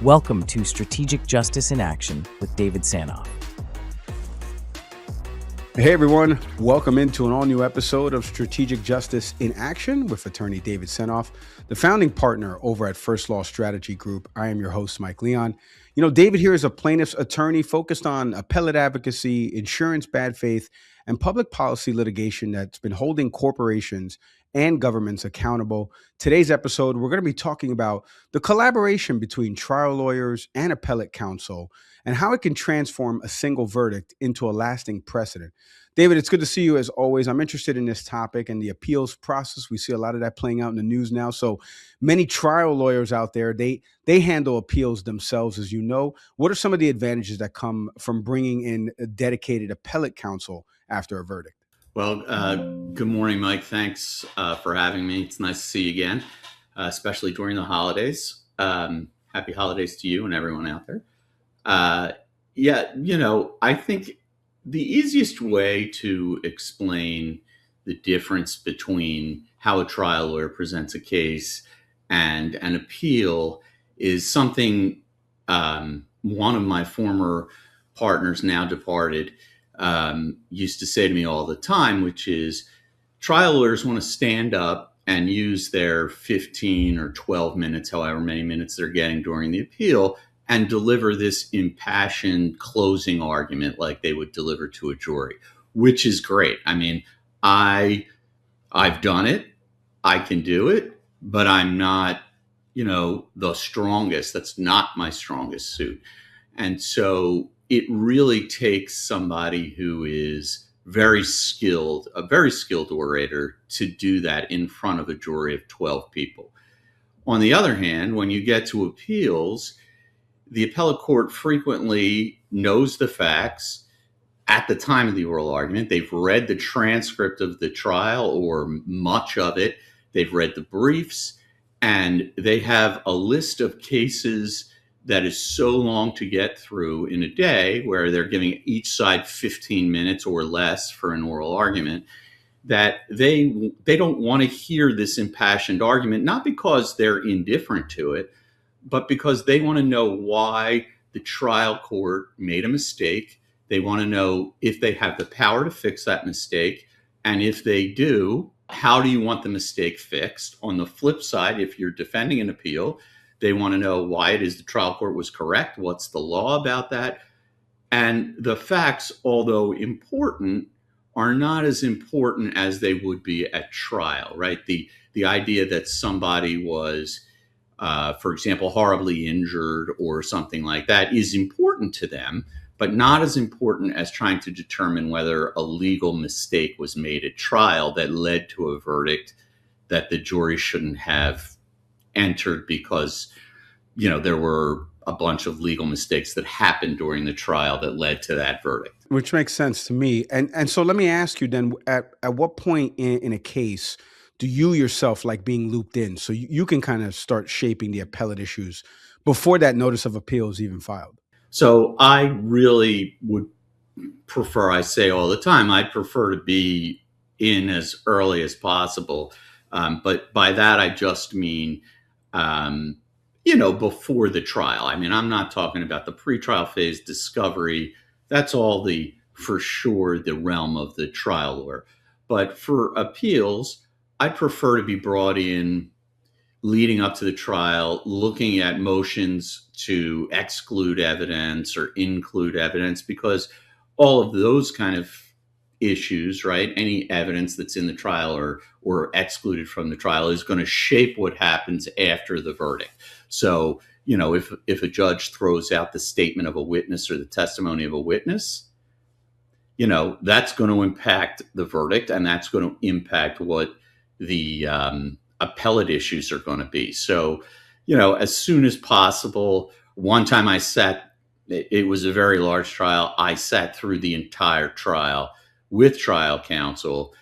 Welcome to Strategic Justice in Action with David Senoff. Hey everyone, welcome into an all-new episode of Strategic Justice in Action with Attorney David Senoff, the founding partner over at First Law Strategy Group. I am your host, Mike Leon. You know, David here is a plaintiff's attorney focused on appellate advocacy, insurance bad faith, and public policy litigation that's been holding corporations and governments accountable. Today's episode, we're going to be talking about the collaboration between trial lawyers and appellate counsel and how it can transform a single verdict into a lasting precedent. David, it's good to see you as always. I'm interested in this topic and the appeals process. We see a lot of that playing out in the news now. So many trial lawyers out there, they handle appeals themselves, as you know. What are some of the advantages that come from bringing in a dedicated appellate counsel after a verdict? Well, good morning, Mike. Thanks for having me. It's nice to see you again, especially during the holidays. Happy holidays to you and everyone out there. I think the easiest way to explain the difference between how a trial lawyer presents a case and an appeal is something one of my former partners, now departed, used to say to me all the time, which is trial lawyers want to stand up and use their 15 or 12 minutes, however many minutes they're getting during the appeal, and deliver this impassioned closing argument like they would deliver to a jury, which is great. I mean, I've done it. I can do it, but I'm not, the strongest. That's not my strongest suit. And so it really takes somebody who is a very skilled orator to do that in front of a jury of 12 people. On the other hand, when you get to appeals, the appellate court frequently knows the facts at the time of the oral argument. They've read the transcript of the trial or much of it. They've read the briefs, and they have a list of cases that is so long to get through in a day, where they're giving each side 15 minutes or less for an oral argument, that they don't want to hear this impassioned argument, not because they're indifferent to it, but because they want to know why the trial court made a mistake. They want to know if they have the power to fix that mistake. And if they do, how do you want the mistake fixed? On the flip side, if you're defending an appeal, they want to know why it is the trial court was correct. What's the law about that? And the facts, although important, are not as important as they would be at trial, right? The idea that somebody was, for example, horribly injured or something like that is important to them, but not as important as trying to determine whether a legal mistake was made at trial that led to a verdict that the jury shouldn't have entered because, there were a bunch of legal mistakes that happened during the trial that led to that verdict. Which makes sense to me. And so let me ask you then, at what point in a case do you yourself like being looped in so you can kind of start shaping the appellate issues before that notice of appeal is even filed? So I really would prefer, I say all the time, I'd prefer to be in as early as possible. But by that, I just mean, before the trial. I mean, I'm not talking about the pretrial phase, discovery. That's all for sure, the realm of the trial lawyer. But for appeals, I prefer to be brought in leading up to the trial, looking at motions to exclude evidence or include evidence, because all of those kind of issues, right? Any evidence that's in the trial or excluded from the trial is going to shape what happens after the verdict. So, if a judge throws out the statement of a witness or the testimony of a witness, that's going to impact the verdict, and that's going to impact what the appellate issues are going to be. So, as soon as possible. One time it was a very large trial. I sat through the entire trial with trial counsel,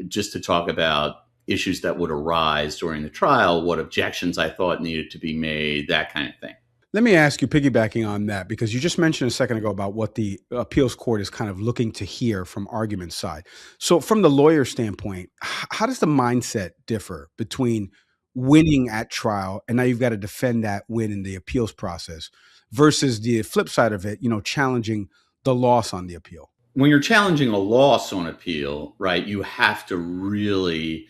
just to talk about issues that would arise during the trial, what objections I thought needed to be made, that kind of thing. Let me ask you, piggybacking on that, because you just mentioned a second ago about what the appeals court is kind of looking to hear from argument side. So from the lawyer standpoint, how does the mindset differ between winning at trial, and now you've got to defend that win in the appeals process versus the flip side of it, challenging the loss on the appeal? When you're challenging a loss on appeal, right, you have to really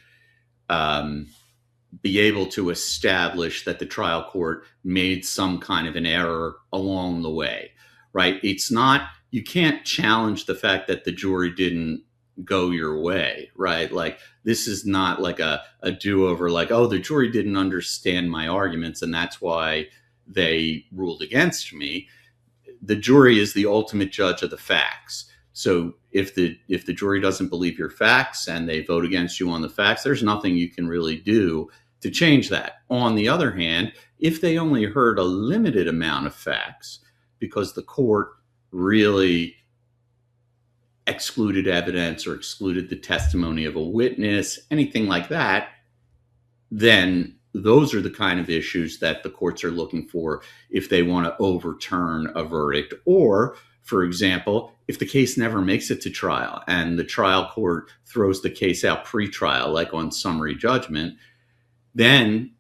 be able to establish that the trial court made some kind of an error along the way, right? It's not, you can't challenge the fact that the jury didn't go your way, right? Like, this is not like a do-over, like, oh, the jury didn't understand my arguments and that's why they ruled against me. The jury is the ultimate judge of the facts. So if the jury doesn't believe your facts and they vote against you on the facts, there's nothing you can really do to change that. On the other hand, if they only heard a limited amount of facts because the court really excluded evidence or excluded the testimony of a witness, anything like that, then those are the kind of issues that the courts are looking for if they want to overturn a verdict. Or, for example, if the case never makes it to trial and the trial court throws the case out pre-trial, like on summary judgment, then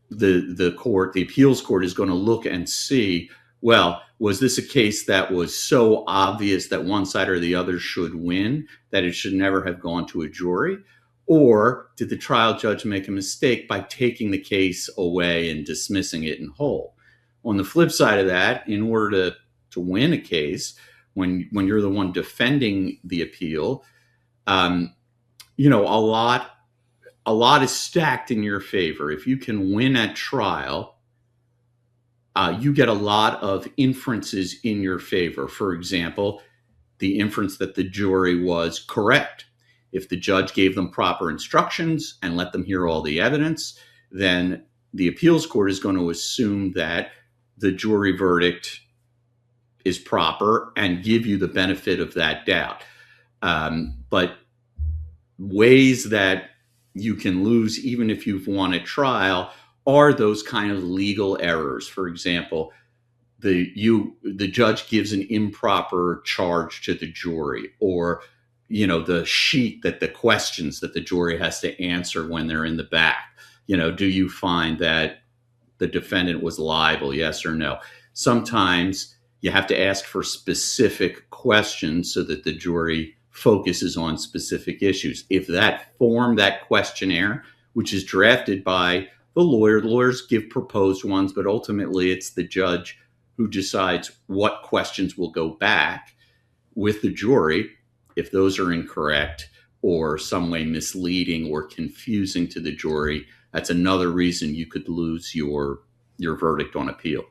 the appeals court is going to look and see, well, was this a case that was so obvious that one side or the other should win that it should never have gone to a jury? Or did the trial judge make a mistake by taking the case away and dismissing it in whole? On the flip side of that, in order to win a case, when you're the one defending the appeal, a lot is stacked in your favor. If you can win at trial, you get a lot of inferences in your favor. For example, the inference that the jury was correct. If the judge gave them proper instructions and let them hear all the evidence, then the appeals court is going to assume that the jury verdict is proper and give you the benefit of that doubt. But ways that you can lose, even if you've won a trial, are those kind of legal errors. For example, the judge gives an improper charge to the jury, or the sheet that the questions that the jury has to answer when they're in the back. Do you find that the defendant was liable? Yes or no? Sometimes you have to ask for specific questions so that the jury focuses on specific issues. If that questionnaire, which is drafted by the lawyers give proposed ones, but ultimately it's the judge who decides what questions will go back with the jury. If those are incorrect or some way misleading or confusing to the jury, that's another reason you could lose your verdict on appeal.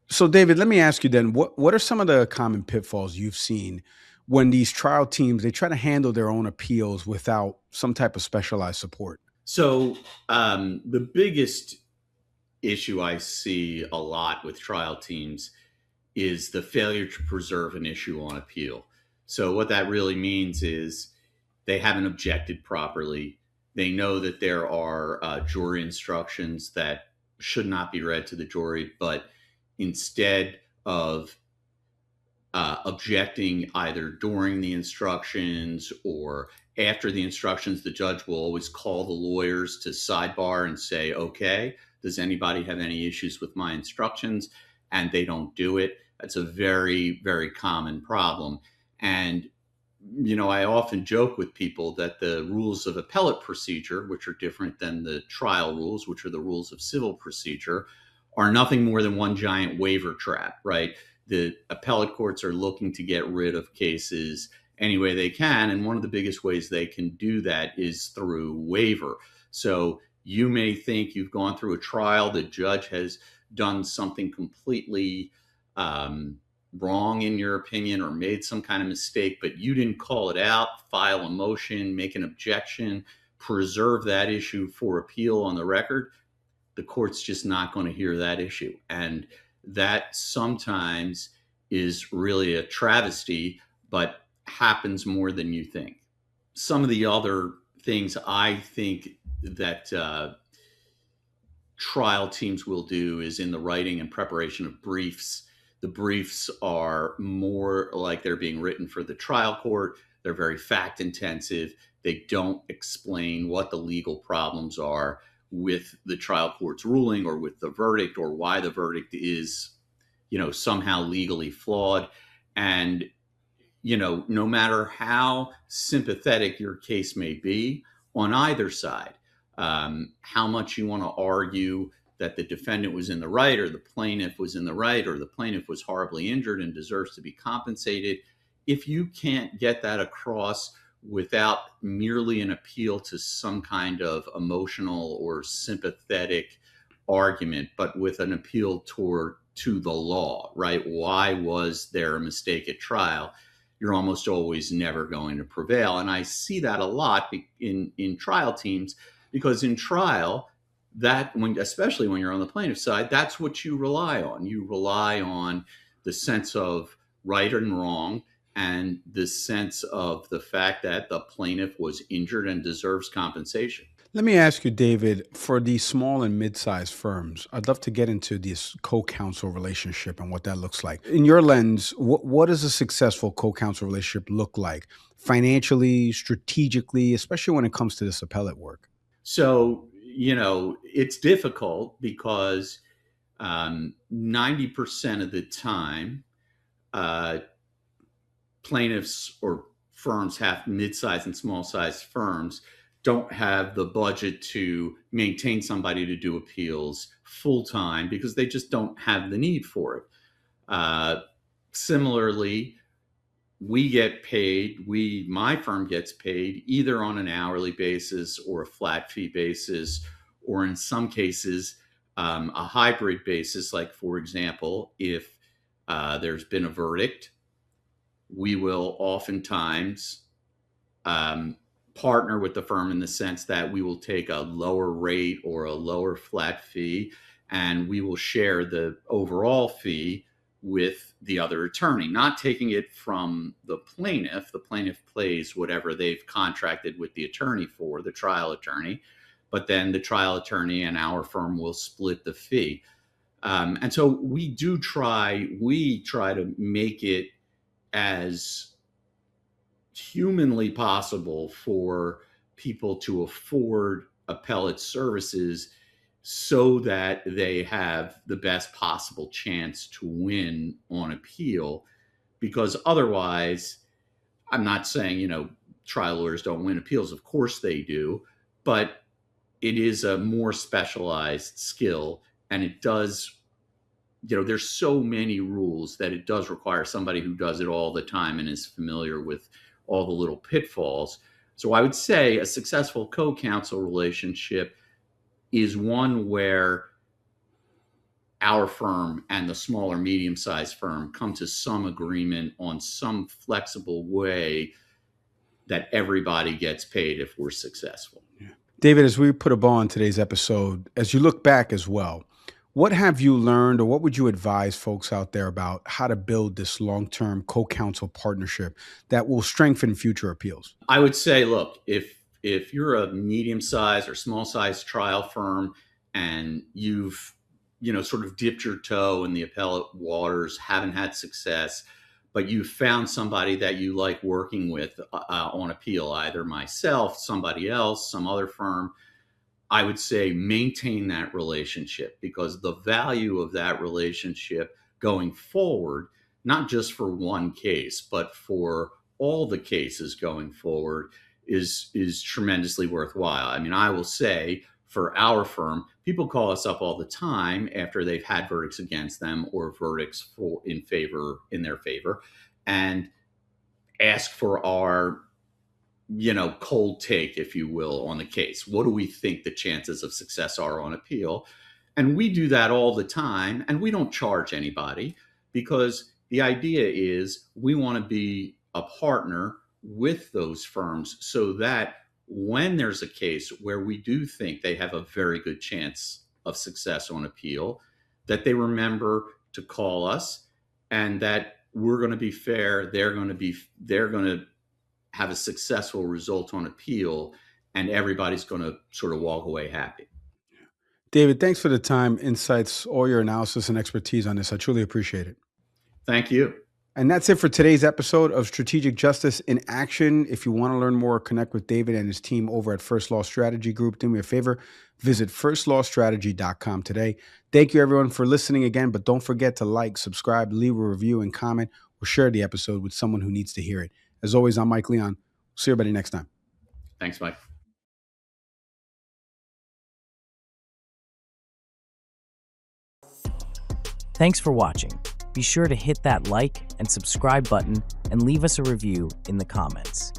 So, David, let me ask you then, what are some of the common pitfalls you've seen when these trial teams, they try to handle their own appeals without some type of specialized support? So the biggest issue I see a lot with trial teams is the failure to preserve an issue on appeal. So what that really means is they haven't objected properly. They know that there are jury instructions that should not be read to the jury, but instead of objecting either during the instructions or after the instructions, the judge will always call the lawyers to sidebar and say, okay, does anybody have any issues with my instructions? And they don't do it. That's a very, very common problem. And, I often joke with people that the rules of appellate procedure, which are different than the trial rules, which are the rules of civil procedure, are nothing more than one giant waiver trap, right? The appellate courts are looking to get rid of cases any way they can. And one of the biggest ways they can do that is through waiver. So you may think you've gone through a trial, the judge has done something completely wrong in your opinion or made some kind of mistake, but you didn't call it out, file a motion, make an objection, preserve that issue for appeal on the record. The court's just not going to hear that issue. And that sometimes is really a travesty, but happens more than you think. Some of the other things I think that trial teams will do is in the writing and preparation of briefs. The briefs are more like they're being written for the trial court. They're very fact intensive. They don't explain what the legal problems are, with the trial court's ruling or with the verdict, or why the verdict is, somehow legally flawed. And, no matter how sympathetic your case may be on either side, how much you want to argue that the defendant was in the right or the plaintiff was in the right or the plaintiff was horribly injured and deserves to be compensated, if you can't get that across without merely an appeal to some kind of emotional or sympathetic argument, but with an appeal to the law, right? Why was there a mistake at trial? You're almost always never going to prevail. And I see that a lot in trial teams, because in trial, especially when you're on the plaintiff side, that's what you rely on. You rely on the sense of right and wrong, and the sense of the fact that the plaintiff was injured and deserves compensation. Let me ask you, David, for these small and mid-sized firms, I'd love to get into this co-counsel relationship and what that looks like. In your lens, what does a successful co-counsel relationship look like financially, strategically, especially when it comes to this appellate work? So, it's difficult because 90% of the time, plaintiffs or firms mid-sized and small-sized firms don't have the budget to maintain somebody to do appeals full-time because they just don't have the need for it. Similarly, we get paid, my firm gets paid either on an hourly basis or a flat fee basis, or in some cases, a hybrid basis. Like, for example, if there's been a verdict, we will oftentimes partner with the firm in the sense that we will take a lower rate or a lower flat fee, and we will share the overall fee with the other attorney, not taking it from the plaintiff. The plaintiff pays whatever they've contracted with the attorney for, the trial attorney, but then the trial attorney and our firm will split the fee. And so we try to make it as humanly possible for people to afford appellate services so that they have the best possible chance to win on appeal. Because otherwise, I'm not saying, trial lawyers don't win appeals. Of course they do, but it is a more specialized skill, and it does, there's so many rules that it does require somebody who does it all the time and is familiar with all the little pitfalls. So I would say a successful co-counsel relationship is one where our firm and the smaller medium-sized firm come to some agreement on some flexible way that everybody gets paid if we're successful. Yeah. David, as we put a bow on today's episode, as you look back as well, what have you learned, or what would you advise folks out there about how to build this long-term co-counsel partnership that will strengthen future appeals? I would say, look, if you're a medium-sized or small-sized trial firm and you've, sort of dipped your toe in the appellate waters, haven't had success, but you found somebody that you like working with on appeal, either myself, somebody else, some other firm, I would say maintain that relationship, because the value of that relationship going forward, not just for one case, but for all the cases going forward, is tremendously worthwhile. I mean, I will say for our firm, people call us up all the time after they've had verdicts against them or verdicts in their favor, and ask for our cold take, if you will, on the case. What do we think the chances of success are on appeal? And we do that all the time, and we don't charge anybody, because the idea is we want to be a partner with those firms so that when there's a case where we do think they have a very good chance of success on appeal, that they remember to call us, and that we're going to be fair. They're going to have a successful result on appeal, and everybody's going to sort of walk away happy. David, thanks for the time, insights, all your analysis and expertise on this. I truly appreciate it. Thank you. And that's it for today's episode of Strategic Justice in Action. If you want to learn more or connect with David and his team over at First Law Strategy Group, do me a favor, visit firstlawstrategy.com today. Thank you, everyone, for listening again. But don't forget to like, subscribe, leave a review, and comment, or share the episode with someone who needs to hear it. As always, I'm Mike Leon. See everybody next time. Thanks, Mike. Thanks for watching. Be sure to hit that like and subscribe button and leave us a review in the comments.